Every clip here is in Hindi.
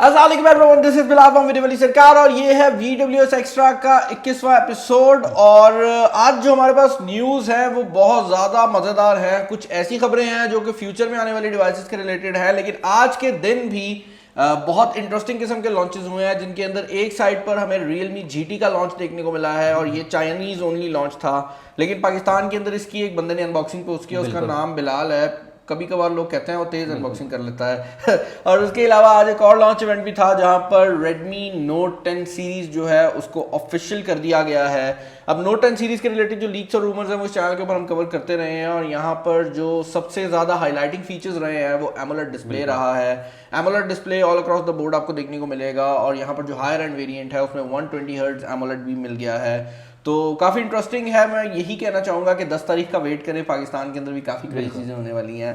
अस्सलाम this is Bilal from video सरकार और ये है VWS एक्स्ट्रा का 21वां एपिसोड। और आज जो हमारे पास न्यूज़ है वो बहुत ज़्यादा मज़ेदार है। कुछ ऐसी खबरें हैं जो कि फ्यूचर में आने वाली डिवाइसेस के रिलेटेड है, लेकिन आज के दिन भी बहुत इंटरेस्टिंग किस्म के लॉन्चेस हुए हैं, जिनके अंदर एक साइड पर हमें Realme GT का लॉन्च देखने को मिला है और ये चाइनीज़ ओनली लॉन्च था, लेकिन पाकिस्तान के अंदर इसकी एक बंदे ने अनबॉक्सिंग पोस्ट किया। उसका नाम बिलाल है। कभी कभार लोग कहते हैं वो तेज अनबॉक्सिंग कर लेता है और उसके अलावा आज एक और लॉन्च इवेंट भी था जहां पर Redmi Note 10 सीरीज जो है उसको ऑफिशियल कर दिया गया है। अब Note 10 सीरीज के रिलेटेड जो लीक्स और रूमर्स हैं वो इस चैनल के ऊपर हम कवर करते रहे हैं और यहाँ पर जो सबसे ज्यादा हाईलाइटिंग फीचर्स रहे हैं वो AMOLED डिस्प्ले रहा है। AMOLED display all across the board आपको देखने को मिलेगा और यहाँ पर जो हायर एंड वेरिएंट है उसमें 120 हर्ट्ज AMOLED भी मिल गया है, तो काफ़ी इंटरेस्टिंग है। मैं यही कहना चाहूँगा कि 10 तारीख का वेट करें, पाकिस्तान के अंदर भी काफ़ी कई चीज़ें होने वाली हैं।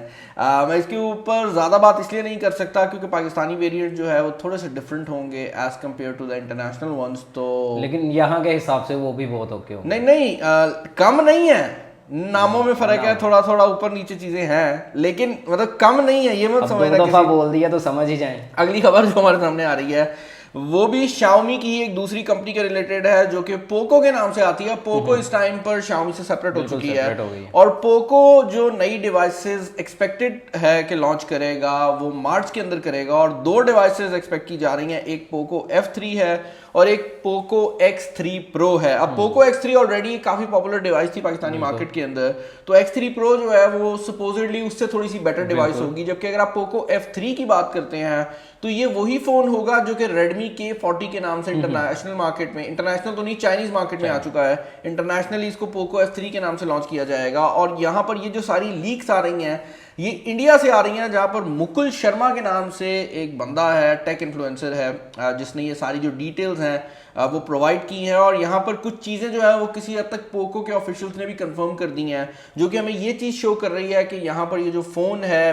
मैं इसके ऊपर ज़्यादा बात इसलिए नहीं कर सकता क्योंकि पाकिस्तानी वेरिएंट जो है वो थोड़े से डिफरेंट होंगे as compare to the international ones. तो लेकिन यहाँ के हिसाब से वो भी बहुत ओके हो। नहीं, कम नहीं है, नामों में फर्क है, थोड़ा थोड़ा ऊपर नीचे चीजें हैं, लेकिन मतलब कम नहीं है, ये मत समझना। दो दफा बोल दिया तो समझ ही जाए। अगली खबर जो हमारे सामने आ रही है वो भी Xiaomi की एक दूसरी कंपनी के रिलेटेड है जो कि पोको के नाम से आती है। पोको इस टाइम पर Xiaomi से सेपरेट हो चुकी है और पोको जो नई डिवाइसेस एक्सपेक्टेड है कि लॉन्च करेगा वो मार्च के अंदर करेगा और 2 डिवाइसेस एक्सपेक्ट की जा रही हैं, एक पोको F3 है और एक पोको X3 Pro है। अब पोको X3 ऑलरेडी काफी पॉपुलर डिवाइस थी पाकिस्तानी मार्केट के अंदर, तो X3 Pro जो है वो सपोजिटली उससे थोड़ी सी बेटर डिवाइस होगी। जबकि अगर आप पोको F3 की बात करते हैं तो ये वही फोन होगा जो कि Redmi K40 के नाम से इंटरनेशनल मार्केट में, इंटरनेशनल तो नहीं चाइनीज मार्केट में आ चुका है, इंटरनेशनली इसको पोको F3 के नाम से लॉन्च किया जाएगा। और यहाँ पर ये जो सारी लीक्स आ रही हैं ये इंडिया से आ रही हैं, जहाँ पर मुकुल शर्मा के नाम से एक बंदा है, टेक इन्फ्लुएंसर है, जिसने ये सारी जो डिटेल्स हैं वो प्रोवाइड की हैं। और यहाँ पर कुछ चीज़ें जो है वो किसी हद तक पोको के ऑफिशियल्स ने भी कंफर्म कर दी हैं, जो कि हमें ये चीज़ शो कर रही है कि यहाँ पर ये जो फ़ोन है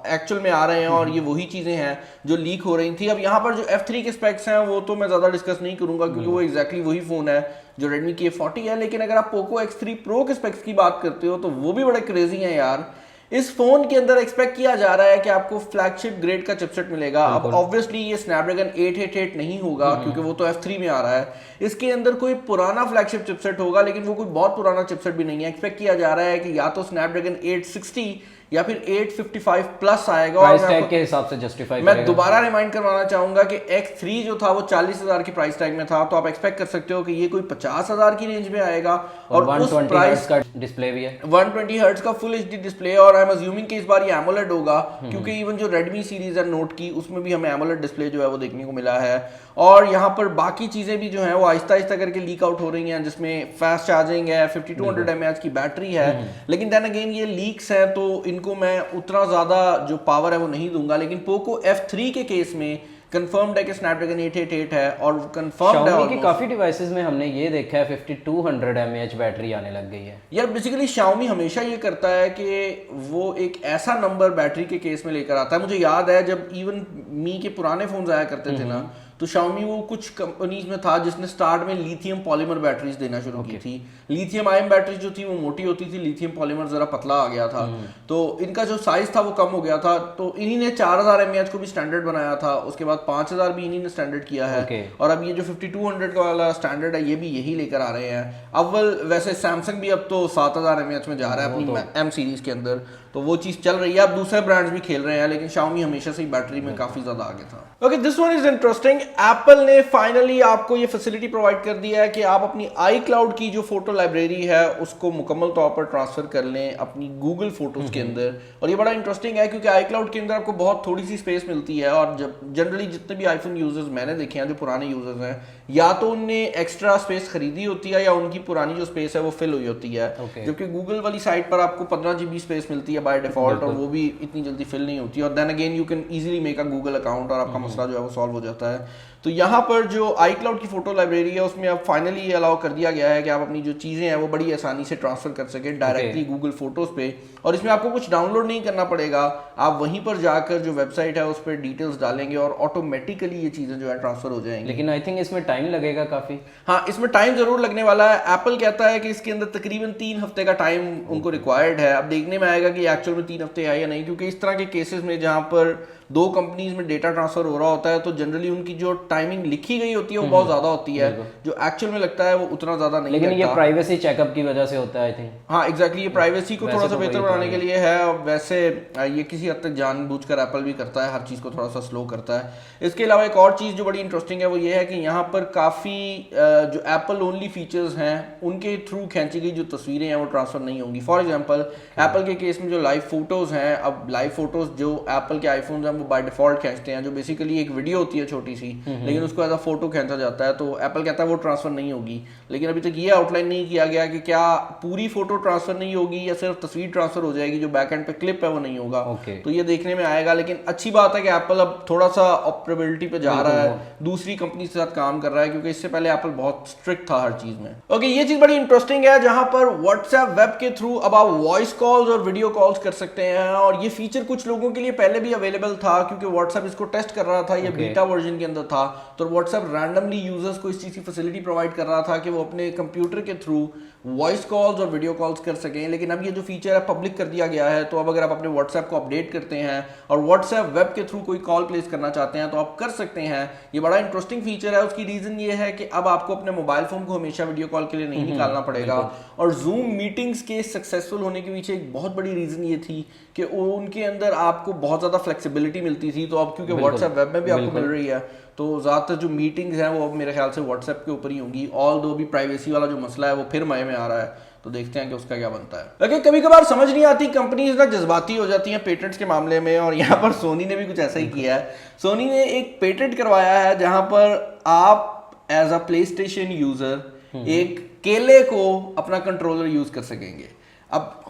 एक्चुअल में आ रहे हैं और ये वही चीज़ें हैं जो लीक हो रही थी। अब यहाँ पर जो F3 के स्पेक्स हैं वो तो मैं ज़्यादा डिस्कस नहीं करूँगा क्योंकि वो एग्जैक्टली वही फ़ोन है जो Redmi K40 है, लेकिन अगर आप पोको X3 Pro के स्पेक्स की बात करते हो तो वो भी बड़े क्रेजी हैं यार। इस फोन के अंदर एक्सपेक्ट किया जा रहा है कि आपको फ्लैगशिप ग्रेड का चिपसेट मिलेगा। अब ऑब्वियसली ये स्नैपड्रैगन 888 नहीं होगा क्योंकि वो तो F3 में आ रहा है। इसके अंदर कोई पुराना फ्लैगशिप चिपसेट होगा, लेकिन वो कोई बहुत पुराना चिपसेट भी नहीं है। एक्सपेक्ट किया जा रहा है कि या तो स्नैपड्रैगन 860 या फिर 855 प्लस आएगा। प्राइस टैग के हिसाब से जस्टिफाई मैं दोबारा रिमाइंड करवाना चाहूंगा कि X3 जो था वो 40,000 की प्राइस टैग में था, तो आप एक्सपेक्ट कर सकते हो कि ये कोई 50,000 की रेंज में आएगा और 120 हर्ट्ज का डिस्प्ले भी है, 120 हर्ट्ज का फुल HD डिस्प्ले। और आई एम अज्यूमिंग कि इस बार ये AMOLED होगा क्योंकि इवन जो Redmi सीरीज है Note की उसमें भी हमें AMOLED डिस्प्ले जो है वो देखने को मिला है। और यहाँ पर बाकी चीजें भी जो है वो आहिस्ता आहिस्ता करके लीक आउट हो रही हैं, जिसमें फास्ट चार्जिंग है, 5200 mAh की बैटरी है। लेकिन देन अगेन ये लीक्स हैं तो इनको मैं उतना ज्यादा जो पावर है वो नहीं दूंगा। लेकिन पोको F3 के केस में कंफर्म्ड है कि स्नैपड्रैगन 888 है और कंफर्म्ड है कि काफी डिवाइसेस में हमने ये देखा है 5200 mAh बैटरी आने लग गई है। यार बेसिकली Xiaomi हमेशा ये करता है कि वो एक ऐसा नंबर बैटरी के केस में लेकर आता है। मुझे याद है जब इवन मी के पुराने फोन आया करते थे ना, तो Xiaomi वो कुछ कंपनीज में था जिसने स्टार्ट में लिथियम पॉलीमर बैटरीज देना शुरू की थी। लिथियम आयन बैटरी जो थी वो मोटी होती थी, लिथियम पॉलीमर जरा पतला आ गया था, तो इनका जो साइज था वो कम हो गया था। तो इन्हीं ने 4000 mAh को भी स्टैंडर्ड बनाया था, उसके बाद 5000 भी इन्हीं ने स्टैंडर्ड किया है और अब ये जो 5200 का वाला स्टैंडर्ड है ये भी यही लेकर आ रहे हैं। अव्वल वैसे सैमसंग भी अब तो 7000 mAh में जा रहा है अपनी M सीरीज के अंदर, तो वो चीज चल रही है। अब दूसरे ब्रांड्स भी खेल रहे हैं, लेकिन Xiaomi हमेशा से ही बैटरी में काफी ज्यादा आगे था। Okay, this one is interesting. Apple ने फाइनली आपको ये फैसिलिटी प्रोवाइड कर दिया है कि आप अपनी iCloud की जो फोटो लाइब्रेरी है उसको मुकम्मल तौर पर ट्रांसफर कर लें अपनी गूगल फोटोज के अंदर। और ये बड़ा इंटरेस्टिंग है क्योंकि iCloud के अंदर आपको बहुत थोड़ी सी स्पेस मिलती है और जब जनरली जितने भी आईफोन यूजर्स मैंने देखे हैं जो पुराने यूजर्स हैं, या तो उनने एक्स्ट्रा स्पेस खरीदी होती है या उनकी पुरानी जो स्पेस है वो फिल हुई होती है। जबकि गूगल वाली साइट पर आपको 15 GB स्पेस मिलती है बाय डिफॉल्ट और वो भी इतनी जल्दी फिल नहीं होती। और then again you can easily make a Google account और आपका मसला जो है वो सॉल्व हो जाता है। तो यहाँ पर जो iCloud की फोटो लाइब्रेरी है उसमें अब फाइनली ये अलाउ कर दिया गया है कि आप अपनी जो चीज़ें हैं वो बड़ी आसानी से ट्रांसफर कर सकें डायरेक्टली गूगल फोटोज पे। और इसमें आपको कुछ डाउनलोड नहीं करना पड़ेगा, आप वहीं पर जाकर जो वेबसाइट है उस पर डिटेल्स डालेंगे और ऑटोमेटिकली ये चीज़ें जो है ट्रांसफर हो जाएंगी। लेकिन आई थिंक इसमें टाइम लगेगा काफ़ी। हाँ, इसमें टाइम ज़रूर लगने वाला है। एप्पल कहता है कि इसके अंदर तकरीबन 3 हफ्ते का टाइम उनको रिक्वायर्ड है। अब देखने में आएगा कि एक्चुअल में 3 हफ्ते है या नहीं, क्योंकि इस तरह के केसेस में जहाँ पर दो कंपनीज में डेटा ट्रांसफर हो रहा होता है तो जनरली उनकी जो टाइमिंग लिखी गई होती है वो बहुत ज्यादा होती है, जो एक्चुअल में लगता है वो उतना ज्यादा नहीं लेकिन लगता। ये प्राइवेसी चेकअप की वजह से होता है आई थिंक। हाँ एग्जैक्टली, ये प्राइवेसी को थोड़ा सा बेहतर बनाने के लिए है। और वैसे ये किसी हद तक जानबूझकर एप्पल भी करता है, हर चीज़ को थोड़ा सा स्लो करता है। इसके अलावा एक और चीज़ जो बड़ी इंटरेस्टिंग है वो ये है कि यहाँ पर काफ़ी जो एप्पल ओनली फीचर्स हैं उनके थ्रू खींची गई जो तस्वीरें हैं वो ट्रांसफर नहीं होंगी। फॉर एग्जांपल एप्पल के केस में जो लाइव फोटोज़ हैं, अब लाइव फोटोज़ जो एप्पल के आईफोन हैं वो बाय डिफॉल्ट खींचते हैं, जो बेसिकली एक वीडियो होती है छोटी सी, लेकिन उसको एज अ फोटो खींचा जाता है, तो एप्पल कहता है वो ट्रांसफर नहीं होगी। लेकिन अभी तक ये आउटलाइन नहीं किया गया कि क्या पूरी फोटो ट्रांसफर नहीं होगी या सिर्फ तस्वीर ट्रांसफर हो जाएगी, जो बैक एंड पे क्लिप है वो नहीं होगा। तो ये देखने में आएगा। लेकिन अच्छी बात है कि एप्पल अब थोड़ा सा ऑपरेबिलिटी पे जा रहा है, दूसरी कंपनी के साथ काम कर रहा है, क्योंकि इससे पहले एप्पल बहुत स्ट्रिक्ट था हर चीज में। ओके, ये चीज बड़ी इंटरेस्टिंग है जहां पर व्हाट्सएप वेब के थ्रू अब आप वॉइस कॉल्स और वीडियो कॉल्स कर सकते हैं। और ये फीचर कुछ लोगों के लिए पहले भी अवेलेबल था, क्योंकि व्हाट्सएप इसको टेस्ट कर रहा था, ये बीटा वर्जन के अंदर था, तो व्हाट्सएप रैंडमली यूजर्स को इस चीज की फैसिलिटी प्रोवाइड कर रहा था कि वो अपने कंप्यूटर के थ्रू वॉइस कॉल्स और वीडियो कॉल्स कर सकें। लेकिन अब ये जो फीचर है पब्लिक कर दिया गया है, तो अब अगर आप अपने व्हाट्सएप को अपडेट करते हैं और व्हाट्सएप वेब के थ्रू कोई कॉल प्लेस करना चाहते हैं तो आप कर सकते हैं। ये बड़ा इंटरेस्टिंग फीचर है। उसकी रीजन ये है कि अब आपको अपने मोबाइल फोन को हमेशा वीडियो कॉल के लिए नहीं निकालना पड़ेगा। और जूम मीटिंग्स के सक्सेसफुल होने के पीछे एक बहुत बड़ी रीजन ये थी कि उनके अंदर आपको बहुत ज्यादा फ्लेक्सिबिलिटी मिलती थी। तो अब क्योंकि व्हाट्सएप वेब में भी आपको मिल रही है, तो ज़्यादातर जो मीटिंग्स हैं वो अब मेरे ख्याल से व्हाट्सएप के ऊपर ही होंगी। ऑल दो भी प्राइवेसी वाला जो मसला है वो फिर मये में आ रहा है, तो देखते हैं कि उसका क्या बनता है। लेकिन कभी कभार समझ नहीं आती, कंपनीज ना जज्बाती हो जाती हैं पेटेंट्स के मामले में, और यहाँ पर सोनी ने भी कुछ ऐसा ही किया है। सोनी ने एक पेटेंट करवाया है जहाँ पर आप as a PlayStation user एक केले को अपना कंट्रोलर यूज कर सकेंगे। अब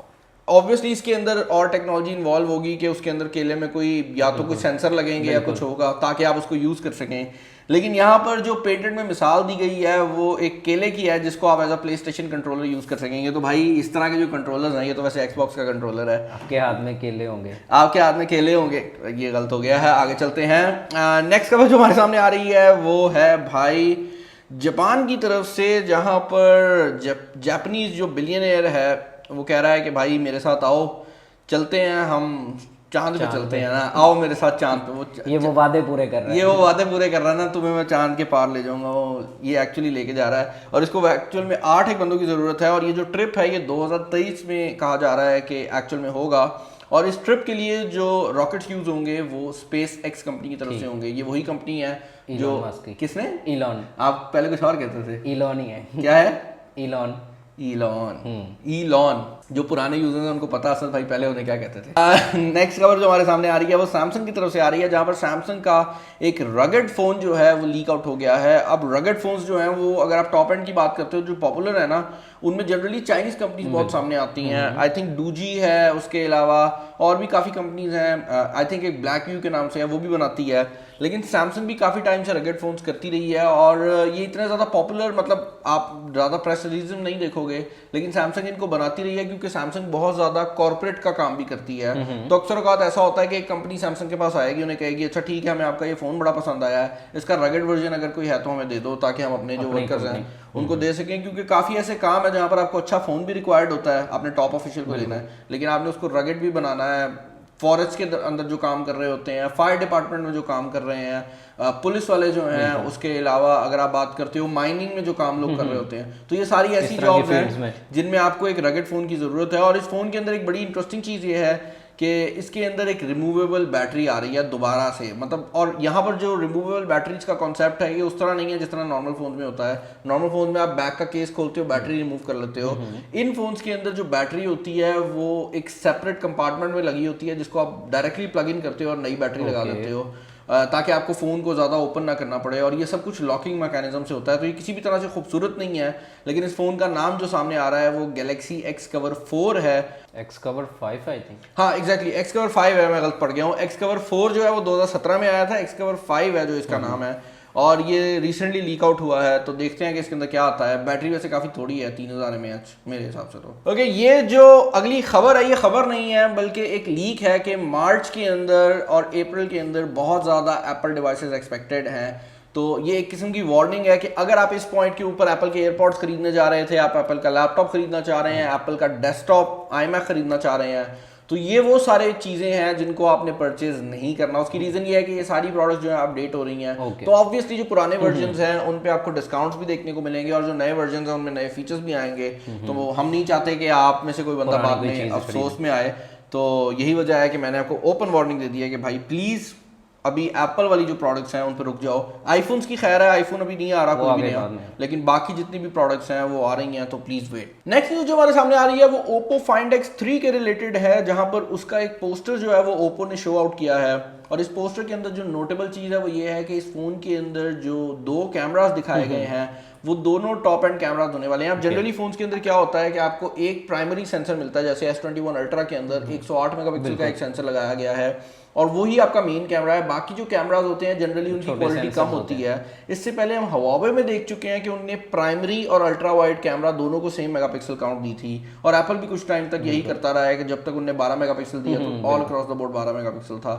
ऑब्वियसली इसके अंदर और टेक्नोलॉजी इन्वॉल्व होगी कि उसके अंदर केले में कोई या तो कोई सेंसर लगेंगे या कुछ होगा ताकि आप उसको यूज कर सकें। लेकिन यहाँ पर जो पेटेंट में मिसाल दी गई है वो एक केले की है जिसको आप as a PlayStation controller use कर सकेंगे। तो भाई इस तरह के जो कंट्रोलर्स हैं, ये तो वैसे एक्सबॉक्स का कंट्रोलर है, आपके हाथ में केले होंगे, आपके हाथ में केले होंगे, ये गलत हो गया है। आगे चलते हैं। नेक्स्ट खबर जो हमारे सामने आ रही है वो है भाई जापान की तरफ से, जहाँ पर जापानीज जो बिलियनियर है वो कह रहा है कि भाई मेरे साथ आओ, चलते हैं हम चांद पे चलते हैं ना, आओ मेरे साथ चांद पे। वो वादे पूरे कर रहा है, ये वो वादे पूरे कर रहा है ना, तुम्हें मैं चांद के पार ले जाऊंगा। वो ये एक्चुअली लेके जा रहा है और इसको एक्चुअल में 8 एक बंदों की जरूरत है। और ये जो ट्रिप है ये 2023 में कहा जा रहा है कि एक्चुअल में होगा। और इस ट्रिप के लिए जो रॉकेट्स यूज होंगे वो स्पेस एक्स कंपनी की तरफ से होंगे। ये वही कंपनी है जो किसने, इलॉन, आप पहले कुछ और कहते थे, इलॉन ही है। क्या है? इलॉन जो पुराने यूजर्स हैं उनको पता असद भाई पहले उन्हें क्या कहते थे। नेक्स्ट खबर जो हमारे सामने आ रही है वो सैमसंग की तरफ से आ रही है, जहां पर सैमसंग का एक रगड फोन जो है वो लीक आउट हो गया है। अब रगड फोन्स जो हैं वो अगर आप टॉप एंड की बात करते हो जो पॉपुलर है ना, उनमें जनरली चाइनीज कंपनीज बहुत सामने आती हैं। आई थिंक डूजी है, उसके अलावा और भी काफ़ी कंपनीज हैं। आई थिंक एक ब्लैक व्यू के नाम से है, वो भी बनाती है। लेकिन सैमसंग भी काफ़ी टाइम से रगड फोन्स करती रही है और ये इतने ज़्यादा पॉपुलर, मतलब आप ज़्यादा प्रेस रिलीज नहीं देखोगे, लेकिन सैमसंग इनको बनाती रही है क्योंकि सैमसंग बहुत ज़्यादा कॉर्पोरेट का काम भी करती है। तो अक्सर औकात ऐसा होता है कि एक कंपनी सैमसंग के पास आएगी, उन्हें कहेगी अच्छा ठीक है हमें आपका ये फ़ोन बड़ा पसंद आया है, इसका रगड वर्जन अगर कोई है तो हमें दे दो ताकि हम अपने जो वर्कर्स हैं उनको दे सकें। क्योंकि काफ़ी ऐसे काम है जहाँ पर आपको अच्छा फ़ोन भी रिक्वायर्ड होता है, आपने टॉप ऑफिशियल को लेना है, लेकिन आपने उसको रगड भी बनाना है। फॉरेस्ट के अंदर जो काम कर रहे होते हैं, फायर डिपार्टमेंट में जो काम कर रहे हैं, पुलिस वाले जो हैं, उसके अलावा अगर आप बात करते हो माइनिंग में जो काम लोग कर रहे होते हैं, तो ये सारी ऐसी जॉब्स हैं जिनमें आपको एक रगड फोन की जरूरत है। और इस फोन के अंदर एक बड़ी इंटरेस्टिंग चीज़ ये है कि इसके अंदर एक रिमूवेबल बैटरी आ रही है दोबारा से, मतलब। और यहाँ पर जो रिमूवेबल बैटरीज का कॉन्सेप्ट है ये उस तरह नहीं है जिस तरह नॉर्मल फोन में होता है। नॉर्मल फोन में आप बैक का केस खोलते हो, बैटरी रिमूव कर लेते हो। इन फोन्स के अंदर जो बैटरी होती है वो एक सेपरेट कंपार्टमेंट में लगी होती है जिसको आप डायरेक्टली प्लग इन करते हो और नई बैटरी लगा देते हो, ताकि आपको फ़ोन को ज़्यादा ओपन ना करना पड़े। और ये सब कुछ लॉकिंग मैकेनिज्म से होता है, तो ये किसी भी तरह से खूबसूरत नहीं है। लेकिन इस फ़ोन का नाम जो सामने आ रहा है वो गैलेक्सी एक्स कवर 4 है। एक्स कवर 5 आई थिंक, हाँ एग्जैक्टली, एक्स कवर 5 है, मैं गलत पढ़ गया हूँ। एक्स कवर 4 जो है वो 2017 में आया था, एक्स कवर 5 है जो इसका नाम है, और ये रिसेंटली लीक आउट हुआ है। तो देखते हैं कि इसके अंदर क्या आता है। बैटरी वैसे काफ़ी थोड़ी है, 3000 mAh मेरे हिसाब से। तो ओके, ये जो अगली खबर है ये खबर नहीं है बल्कि एक लीक है कि मार्च के अंदर और अप्रैल के अंदर बहुत ज़्यादा एप्पल डिवाइसेस एक्सपेक्टेड हैं। तो ये एक किस्म की वार्निंग है कि अगर आप इस पॉइंट के ऊपर एप्पल के एयरपॉड्स खरीदने जा रहे थे, आप एप्पल का लैपटॉप खरीदना चाह रहे हैं, एप्पल का डेस्कटॉप iMac खरीदना चाह रहे हैं, तो ये वो सारे चीजें हैं जिनको आपने परचेज नहीं करना। उसकी रीजन ये है कि ये सारी प्रोडक्ट्स जो है अपडेट हो रही हैं, तो ऑब्वियसली जो पुराने वर्जन्स हैं उन पे आपको डिस्काउंट्स भी देखने को मिलेंगे और जो नए वर्जन्स हैं उनमें नए फीचर्स भी आएंगे। तो हम नहीं चाहते कि आप में से कोई बंदा बाद में अफसोस में आए, तो यही वजह है कि मैंने आपको ओपन वार्निंग दे दी है कि भाई प्लीज अभी एप्पल वाली जो प्रोडक्ट्स हैं उन पर रुक जाओ। आईफोन्स की खैर है, आईफोन अभी नहीं आ रहा, कोई भी नहीं आ, लेकिन बाकी जितनी भी प्रोडक्ट्स हैं वो आ रही हैं, तो प्लीज वेट। नेक्स्ट न्यूज जो हमारे सामने आ रही है वो Oppo Find X3 के रिलेटेड है, जहां पर उसका एक पोस्टर जो है वो Oppo ने शो आउट किया है। और इस पोस्टर के अंदर जो नोटेबल चीज है वो ये है कि इस फोन के अंदर जो 2 कैमरास दिखाए गए हैं वो दोनों टॉप एंड कैमरास होने वाले हैं। अब जनरली फोन्स के अंदर क्या होता है कि आपको एक प्राइमरी सेंसर मिलता है, जैसे S21 अल्ट्रा के अंदर 108 मेगापिक्सल का एक सेंसर लगाया गया है और वही आपका मेन कैमरा है। बाकी जो कैमरास होते हैं जनरली उनकी क्वालिटी कम होती है। इससे पहले हम Huawei में देख चुके हैं कि उनने प्राइमरी और अल्ट्रा वाइड कैमरा दोनों को सेम मेगापिक्सल काउंट दी थी, और एप्पल भी कुछ टाइम तक यही करता रहा है कि जब तक उनने 12 मेगापिक्सल दिया तो all across the board 12 megapixel था।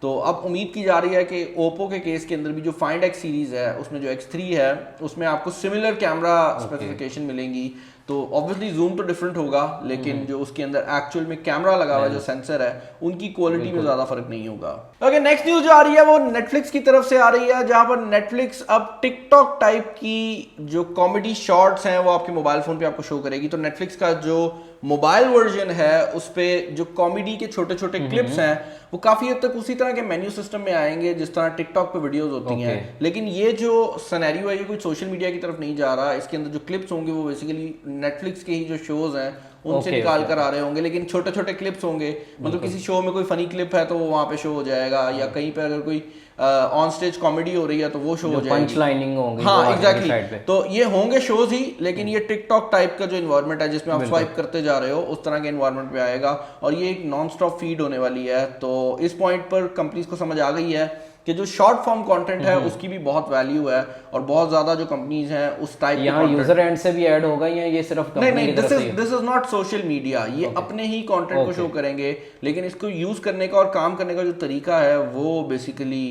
तो अब उम्मीद की जा रही है कि Oppo के केस के अंदर भी जो Find X सीरीज है उसमें जो X3 है उसमें आपको सिमिलर कैमरा स्पेसिफिकेशन मिलेंगी। तो ऑब्वियसली जूम तो डिफरेंट होगा, लेकिन जो उसके अंदर एक्चुअल में कैमरा लगा हुआ जो सेंसर है उनकी क्वालिटी में ज्यादा फर्क नहीं होगा। ओके, नेक्स्ट न्यूज जो आ रही है वो नेटफ्लिक्स की तरफ से आ रही है, जहां पर नेटफ्लिक्स अब टिकटॉक टाइप की जो कॉमेडी शॉर्ट्स हैं वो आपके मोबाइल फोन पे आपको शो करेगी। तो नेटफ्लिक्स का जो मोबाइल वर्जन है उस पे जो कॉमेडी के छोटे छोटे क्लिप्स हैं वो काफी हद तक उसी तरह के मेन्यू सिस्टम में आएंगे जिस तरह टिकटॉक पे वीडियोस होती हैं, लेकिन ये जो सिनेरियो है ये कोई सोशल मीडिया की तरफ नहीं जा रहा। इसके अंदर जो क्लिप्स होंगे वो बेसिकली नेटफ्लिक्स के ही जो शोज हैं उनसे निकाल कर आ रहे होंगे, लेकिन छोटे छोटे क्लिप्स होंगे। मतलब किसी शो में कोई फनी क्लिप है तो वो वहां पे शो हो जाएगा, या कहीं पे अगर कोई ऑन स्टेज कॉमेडी हो रही है तो वो शो हो जाएगी, पंच लाइनिंग होंगी। हाँ एग्जैक्टली। तो ये होंगे शोज ही, लेकिन ये टिकटॉक टाइप का जो इन्वायरमेंट है जिसमें आप स्वाइप करते जा रहे हो उस तरह के इन्वायरमेंट पे आएगा, और ये एक नॉन स्टॉप फीड होने वाली है। तो इस पॉइंट पर कंपनीज को समझ आ गई है कि जो शॉर्ट फॉर्म कंटेंट है उसकी भी बहुत वैल्यू है, और बहुत ज्यादा जो कंपनीज हैं उस टाइप के यहाँ यूजर एंड से भी ऐड होगा या ये सिर्फ नहीं, this is not social media, ये अपने ही कंटेंट को शो करेंगे, लेकिन इसको यूज करने का और काम करने का जो तरीका है वो बेसिकली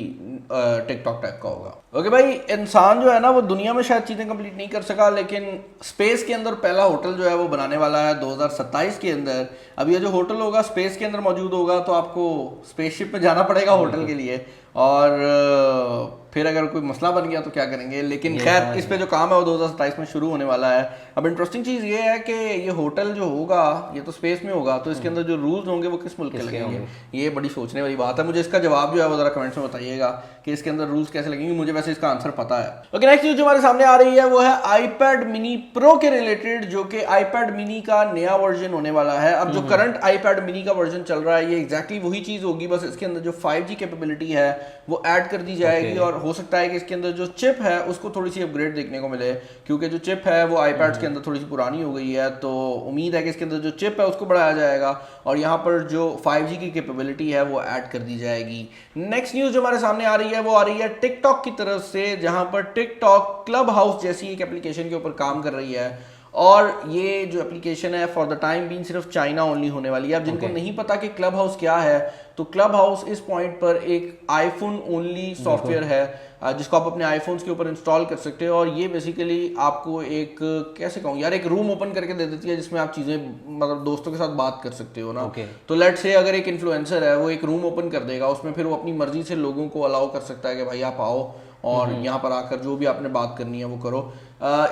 टिकटॉक टाइप का होगा। ओके भाई, इंसान जो है ना वो दुनिया में शायद चीजें कंप्लीट नहीं कर सका, लेकिन स्पेस के अंदर पहला होटल जो है वो बनाने वाला है 2027 के अंदर। अब ये जो होटल होगा स्पेस के अंदर मौजूद होगा, तो आपको स्पेसशिप में जाना पड़ेगा होटल के लिए, और फिर अगर कोई मसला बन गया तो क्या करेंगे। लेकिन खैर इस पे जो काम है वो 2027 में शुरू होने वाला है। अब इंटरेस्टिंग चीज ये है कि ये होटल जो होगा ये तो स्पेस में होगा, तो इसके अंदर जो रूल्स होंगे वो किस मुल्क के लगेंगे, ये बड़ी सोचने वाली बात है। मुझे इसका जवाब जो है वो जरा कमेंट्स में बताइएगा कि इसके अंदर रूल्स कैसे लगेंगे, मुझे वैसे इसका आंसर पता है। ओके, नेक्स्ट न्यूज जो हमारे सामने आ रही है वो है iPad mini Pro के रिलेटेड, जो कि iPad mini का नया वर्जन होने वाला है। अब जो करंट iPad mini का वर्जन चल रहा है ये एग्जैक्टली वही चीज होगी, बस इसके अंदर जो 5G कैपेबिलिटी है वो ऐड कर दी जाएगी, और हो सकता है कि इसके अंदर जो चिप है उसको थोड़ी सी अपग्रेड देखने को मिले, क्योंकि जो चिप है वो iPads के अंदर थोड़ी सी पुरानी हो गई है। तो उम्मीद है कि इसके अंदर जो चिप है उसको बढ़ाया जाएगा और यहाँ पर जो 5G की कैपेबिलिटी है वो ऐड कर दी जाएगी। नेक्स्ट न्यूज जो हमारे सामने आ रही है वो आ रही है टिकटॉक की तरफ से, जहां पर टिकटॉक क्लब हाउस जैसी एक एप्लीकेशन के ऊपर काम कर रही है, और ये जो एप्लीकेशन है फॉर द टाइम बीइंग सिर्फ चाइना ओनली होने वाली है। अब जिनको नहीं पता कि क्लब हाउस क्या है, तो क्लब हाउस इस पॉइंट पर एक आईफोन ओनली सॉफ्टवेयर है जिसको आप अपने आईफोन्स के ऊपर इंस्टॉल कर सकते हो, और ये बेसिकली आपको एक कैसे कहूँ यार, एक रूम ओपन करके दे देती है जिसमें आप चीजें मतलब दोस्तों के साथ बात कर सकते हो ना। तो लेट्स से अगर एक इन्फ्लुएंसर है वो एक रूम ओपन कर देगा, उसमें फिर वो अपनी मर्जी से लोगों को अलाउ कर सकता है कि भाई आप आओ और यहाँ पर आकर जो भी आपने बात करनी है वो करो।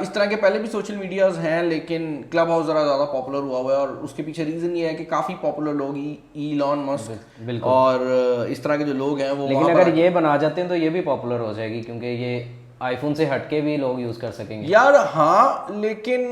इस तरह के पहले भी सोशल मीडियाज हैं, लेकिन क्लब हाउस जरा ज्यादा पॉपुलर हुआ हुआ है, और उसके पीछे रीजन ये है कि काफी पॉपुलर लोग इलॉन मस्क और इस तरह के जो लोग हैं वो, लेकिन अगर ये बना जाते हैं तो ये भी पॉपुलर हो जाएगी, क्योंकि ये आईफोन से हटके भी लोग यूज कर सकेंगे यार। हाँ, लेकिन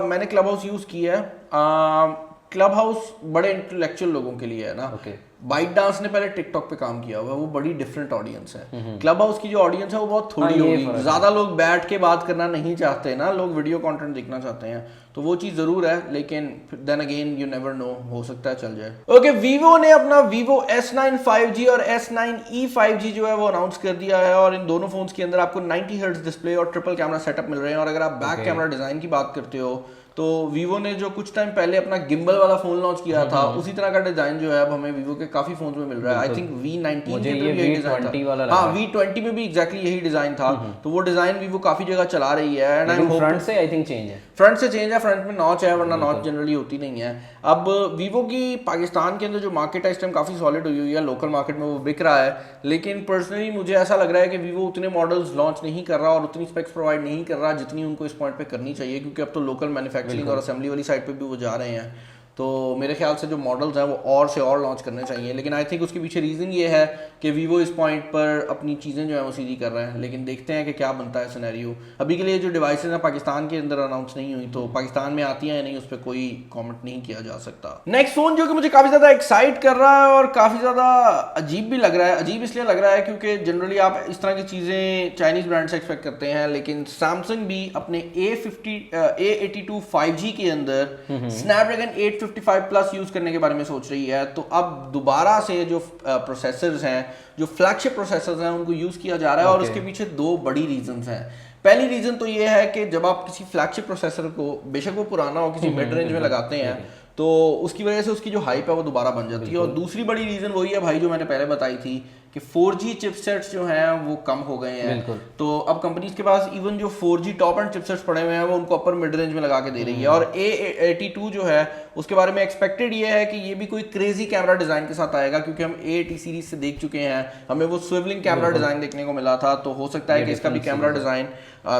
मैंने क्लब हाउस यूज किया है। क्लब हाउस बड़े इंटेलेक्चुअल लोगों के लिए है ना। बाइट डांस ने पहले टिकटॉक पे काम किया हुआ है, वो बड़ी डिफरेंट ऑडियंस है। क्लब हाउस की जो ऑडियंस है वो बहुत थोड़ी होगी, ज्यादा लोग बैठ के बात करना नहीं चाहते ना, लोग वीडियो कंटेंट देखना चाहते हैं, तो वो चीज जरूर है, लेकिन then again you never know, हो सकता है चल जाए। ओके, वीवो ने अपना वीवो S9 5G और S9e 5G जो है वो अनाउंस कर दिया है, और इन दोनों फोन्स के अंदर आपको 90 हर्ट्ज डिस्प्ले और ट्रिपल कैमरा सेटअप मिल रहे हैं। और अगर आप बैक कैमरा डिजाइन की बात करते हो तो वीवो ने जो कुछ टाइम पहले अपना गिम्बल वाला फोन लॉन्च किया था उसी तरह का डिजाइन जो है अब हमें वीवो के काफी फोन्स में मिल रहा है। आई थिंक V19 के अंदर भी यही डिजाइन था। हाँ, V20 में भी एग्जैक्टली यही डिजाइन था। तो वो डिजाइन वीवो काफी जगह चला रही है। एंड आई होप फ्रंट से आई थिंक चेंज है, फ्रंट से चेंज है, फ्रंट में नॉच है, वरना नॉच जनरली होती नहीं है। अब वीवो की पाकिस्तान के अंदर जो मार्केट है इस टाइम काफी सॉलिड हुई हुई है, लोकल मार्केट में वो बिक रहा है। लेकिन पर्सनली मुझे ऐसा लग रहा है कि वीवो उतने मॉडल्स लॉन्च नहीं कर रहा और उतनी स्पेक्स प्रोवाइड नहीं कर रहा जितनी उनको इस पॉइंट पे करनी चाहिए, क्योंकि अब तो लोकल मैन्युफैक्चरिंग और असेंबली वाली साइड पे भी वो जा रहे हैं। तो मेरे ख्याल से जो मॉडल्स हैं वो और से और लॉन्च करने चाहिए। लेकिन आई थिंक उसके पीछे रीज़न ये है कि वीवो इस पॉइंट पर अपनी चीज़ें जो है वो सीधी कर रहे हैं। लेकिन देखते हैं कि क्या बनता है सिनेरियो। अभी के लिए जो डिवाइसेज हैं पाकिस्तान के अंदर अनाउंस नहीं हुई, तो पाकिस्तान में आती हैं या नहीं उस पर कोई कॉमेंट नहीं किया जा सकता। नेक्स्ट फोन जो कि मुझे काफ़ी ज़्यादा एक्साइट कर रहा है और काफ़ी ज़्यादा अजीब भी लग रहा है। अजीब इसलिए लग रहा है क्योंकि जनरली आप इस तरह की चीज़ें चाइनीज़ ब्रांड से एक्सपेक्ट करते हैं, लेकिन सैमसंग भी अपने A82 5G के अंदर स्नैपड्रैगन 855 प्लस यूज करने के बारे में सोच रही है। तो अब दोबारा से जो प्रोसेसर्स हैं, जो फ्लैगशिप प्रोसेसर्स हैं, उनको यूज किया जा रहा है। और उसके पीछे दो बड़ी रीजंस हैं। पहली रीजन तो ये है कि जब आप किसी फ्लैगशिप प्रोसेसर को, बेशक वो पुराना हो, किसी मिड रेंज में लगाते हैं तो उसकी वजह से उसकी जो हाइप है वो दोबारा बन जाती है। और दूसरी बड़ी रीजन वही है भाई जो मैंने पहले बताई थी कि 4G चिपसेट्स जो हैं वो कम हो गए हैं। तो अब कंपनीज के पास इवन जो 4G टॉप एंड चिपसेट्स पड़े हुए हैं वो उनको अपर मिड रेंज में लगा के दे रही है। और A82 जो है उसके बारे में एक्सपेक्टेड ये है कि ये भी कोई क्रेजी कैमरा डिजाइन के साथ आएगा, क्योंकि हम A80 सीरीज से देख चुके हैं, हमें वो स्विवलिंग कैमरा डिजाइन देखने को मिला था। तो हो सकता है कि इसका भी कैमरा डिजाइन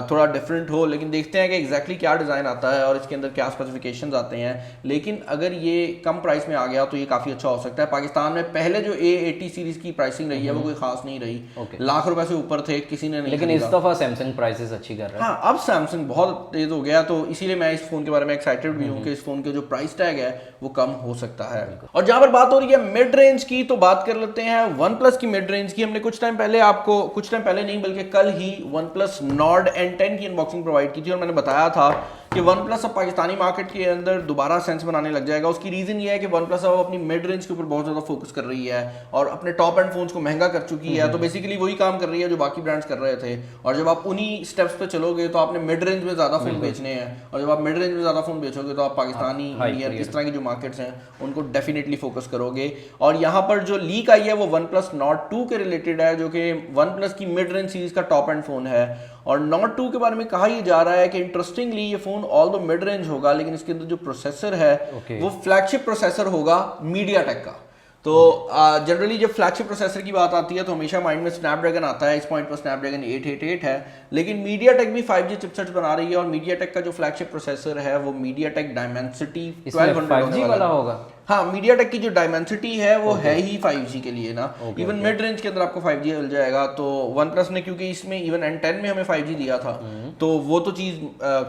थोड़ा डिफरेंट हो, लेकिन देखते हैं कि एग्जैक्टली क्या डिजाइन आता है और इसके अंदर क्या स्पेसिफिकेशंस आते हैं। लेकिन अगर ये कम प्राइस में आ गया तो ये काफी अच्छा हो सकता है। पाकिस्तान में पहले जो A80 सीरीज की प्राइसिंग रही है वो कोई खास नहीं रही, लाख रुपए से ऊपर थे, किसी ने नहीं। लेकिन इस दफा सैमसंग प्राइसेस अच्छी कर रहा है। हाँ, अब सैमसंग बहुत तेज हो गया, तो इसीलिए मैं इस फोन के बारे में एक्साइटेड भी हूँ कि इस फोन के जो प्राइस टैग है वो कम हो सकता है। और जहां पर बात हो रही है मिड रेंज की, तो बात कर लेते हैं वन प्लस की मिड रेंज की। हमने कुछ टाइम पहले नहीं बल्कि कल ही वन प्लस नॉर्ड N10 की अनबॉक्सिंग प्रोवाइड की थी और मैंने बताया था कि वन प्लस अब पाकिस्तानी मार्केट के अंदर दोबारा सेंस बनाने लग जाएगा। उसकी रीजन ये है कि वन प्लस अब अपनी मिड रेंज के ऊपर बहुत ज्यादा फोकस कर रही है और अपने टॉप एंड फोन्स को महंगा कर चुकी है। तो बेसिकली वही काम कर रही है जो बाकी ब्रांड्स कर रहे थे। और जब आप उन्हीं स्टेप्स पे चलोगे तो आपने मिड रेंज में ज्यादा फोन बेचने हैं, और जब आप मिड रेंज में ज्यादा फोन बेचोगे तो आप पाकिस्तानी, इंडियन, इस तरह की जो मार्केट्स हैं उनको डेफिनेटली फोकस करोगे। और यहाँ पर जो लीक आई है वो वन प्लस नॉट 2 के रिलेटेड है, जो कि वन प्लस की मिड रेंज सीरीज का टॉप एंड फोन है। और नॉट 2 के बारे में कहा यह जा रहा है कि इंटरेस्टिंगली ये फोन ऑल दो मिड रेंज होगा, लेकिन इसके अंदर जो प्रोसेसर है वो फ्लैगशिप प्रोसेसर होगा मीडियाटेक का। तो जनरली जब फ्लैगशिप प्रोसेसर की बात आती है तो हमेशा माइंड में स्नैपड्रैगन आता है। इस पॉइंट पर स्नैपड्रैगन 888 है, लेकिन मीडियाटेक भी 5G चिपसेट्स बना रही है और मीडियाटेक का जो फ्लैगशिप प्रोसेसर है वो मीडियाटेक डायमेंसिटी 1200 5G वाला होगा। हाँ, मीडियाटेक की जो डायमेंसिटी है वो है ही 5G के लिए ना। इवन मिड रेंज के अंदर आपको 5G मिल जाएगा। तो वन प्लस ने, क्योंकि इसमें इवन N10 में हमें 5G दिया था, तो वो तो चीज़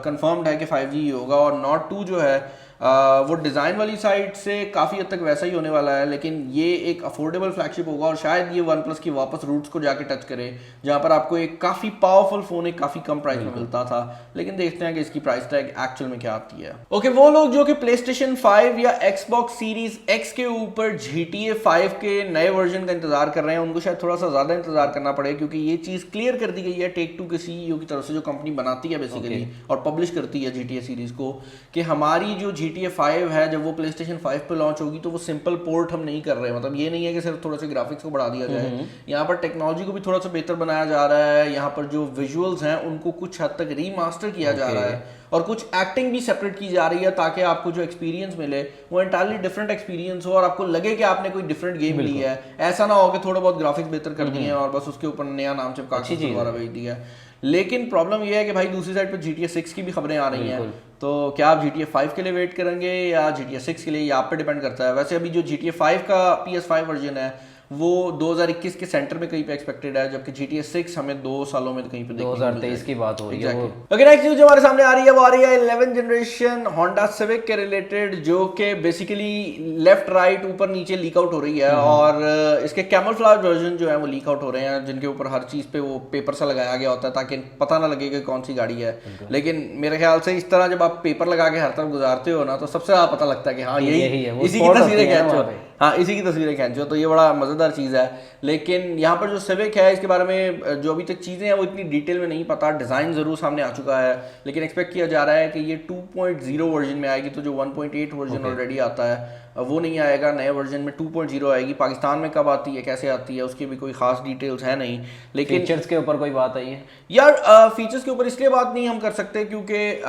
कंफर्म्ड है कि 5G ही होगा। और नॉट 2 जो है वो डिज़ाइन वाली साइड से काफ़ी हद तक वैसा ही होने वाला है, लेकिन ये एक अफोर्डेबल फ्लैगशिप होगा और शायद ये वन प्लस की वापस रूट्स को जाके टच करे, जहाँ पर आपको एक काफ़ी पावरफुल फ़ोन एक काफ़ी कम प्राइस में मिलता था। लेकिन देखते हैं कि इसकी प्राइस टैग एक्चुअल में क्या आती है। ओके, वो लोग जो कि PlayStation 5 या Xbox Series X के ऊपर GTA 5 के नए वर्जन का इंतजार कर रहे हैं, उनको शायद थोड़ा सा ज़्यादा इंतजार करना पड़े, क्योंकि ये चीज़ क्लियर कर दी गई है Take-Two के CEO की तरफ से, जो कंपनी बनाती है बेसिकली और पब्लिश करती है GTA सीरीज़ को, कि हमारी जो GTA 5 है जब वो PlayStation 5 पे लॉन्च होगी तो वो सिंपल पोर्ट हम नहीं कर रहे। मतलब ये नहीं है कि सिर्फ थोड़ा सा ग्राफिक्स को बढ़ा दिया जाए, यहाँ पर टेक्नोलॉजी को भी थोड़ा सा बेहतर बनाया जा रहा है। यहाँ पर जो विजुअल्स हैं उनको कुछ हद तक रीमास्टर किया जा रहा है और कुछ एक्टिंग भी सेपरेट की जा रही है, ताकि आपको जो एक्सपीरियंस मिले वो एंटायरली डिफरेंट एक्सपीरियंस हो और आपको लगे कि आपने कोई डिफरेंट गेम ली है। ऐसा ना हो कि थोड़ा बहुत ग्राफिक्स बेहतर कर दिए हैं और बस उसके ऊपर नया नाम चिपका के दोबारा भेज दिया। लेकिन प्रॉब्लम यह है कि भाई दूसरी साइड पर GTA 6 की भी खबरें आ रही हैं, तो क्या आप GTA 5 के लिए वेट करेंगे या GTA 6 के लिए, ये आप पे डिपेंड करता है। वैसे अभी जो GTA 5 का PS5 वर्जन है वो 2021 के सेंटर में कहीं पे एक्सपेक्टेड है, जबकि GTA 6 हमें 2 सालों में कहीं पे 2023 की बात हो रही है। ओके, नेक्स्ट न्यूज़ जो हमारे सामने आ रही है वो आ रही है 11th जनरेशन Honda Civic के रिलेटेड, जो कि बेसिकली लेफ्ट राइट ऊपर नीचे लीक आउट हो रही है और इसके कैमोफ्लेज वर्जन जो है वो लीक आउट हो रहे हैं, जिनके ऊपर हर चीज पे वो पेपर सा लगाया गया होता है ताकि पता ना लगे कि कौन सी गाड़ी है। लेकिन मेरे ख्याल से इस तरह जब आप पेपर लगा के हर तरफ गुजारते हो ना, तो सबसे ज्यादा पता लगता है कि हाँ यही इसी की तस्वीरें खींचो। हाँ इसी की तस्वीरें खींचो, तो ये बड़ा मज़ेदार चीज़ है। लेकिन यहाँ पर जो सिविक है इसके बारे में जो अभी तक चीज़ें हैं वो इतनी डिटेल में नहीं पता। डिज़ाइन ज़रूर सामने आ चुका है, लेकिन एक्सपेक्ट किया जा रहा है कि ये 2.0 वर्जन में आएगी, तो जो 1.8 वर्जन ऑलरेडी आता है वो नहीं आएगा, नए वर्जन में 2.0 आएगी। पाकिस्तान में कब आती है, कैसे आती है, उसकी भी कोई खास डिटेल्स है नहीं। लेकिन फीचर्स के ऊपर कोई बात आई है यार, फीचर्स के ऊपर इसलिए बात नहीं हम कर सकते क्योंकि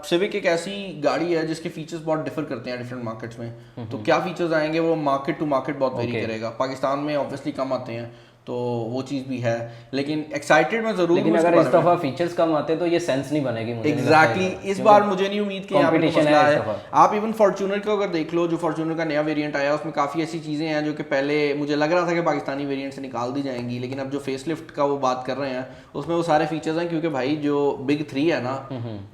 सिविक एक ऐसी गाड़ी है जिसके फीचर्स बहुत डिफर करते हैं डिफरेंट मार्केट्स में। तो क्या फीचर्स आएंगे वो मार्केट टू मार्केट बहुत वेरी करेगा। पाकिस्तान में ऑब्वियसली कम आते हैं, तो वो चीज़ भी है। लेकिन एक्साइटेड मैं जरूर लेकिन अगर इस दफा फीचर्स कम आते तो ये सेंस नहीं बनेगी मुझे। एग्जैक्टली इस बार मुझे नहीं उम्मीद कि यहाँ पे competition मसला है इस है। दफा। आप इवन फॉर्च्यूनर को अगर देख लो, जो फॉर्च्यूनर का नया वेरिएंट आया उसमें काफ़ी ऐसी चीज़ें हैं जो कि पहले मुझे लग रहा था कि पाकिस्तानी वेरिएंट से निकाल दी जाएंगी, लेकिन अब जो फेसलिफ्ट का वो बात कर रहे हैं उसमें वो सारे फीचर्स हैं। क्योंकि भाई जो बिग 3 है ना,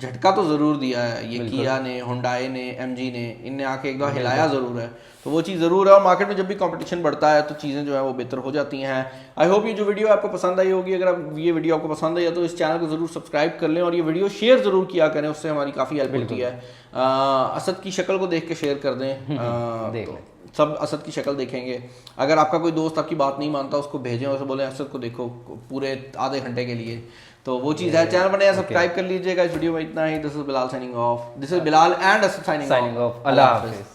झटका तो ज़रूर दिया है ये किया ने, हुंडई ने, MG ने, इनने आके एक बार हिलाया ज़रूर है। तो वो चीज़ ज़रूर है, और मार्केट में जब भी कंपटीशन बढ़ता है तो चीज़ें जो है वो बेहतर हो जाती हैं। आई होप ये जो वीडियो आपको पसंद आई होगी। अगर आप ये वीडियो आपको पसंद आई है तो इस चैनल को ज़रूर सब्सक्राइब कर लें और ये वीडियो शेयर ज़रूर किया करें, उससे हमारी काफ़ी हेल्प होती है। असद की शक्ल को देख के शेयर कर दें, तो सब असद की शक्ल देखेंगे। अगर आपका कोई दोस्त आपकी बात नहीं मानता उसको भेजें और उसे बोलें असद को देखो पूरे आधे घंटे के लिए, तो वो चीज़ है। चैनल बने सब्सक्राइब कर लीजिएगा। इस वीडियो में इतना ही। This is Bilal signing off. This is Bilal and Asad signing off. अल्लाह हाफिज़।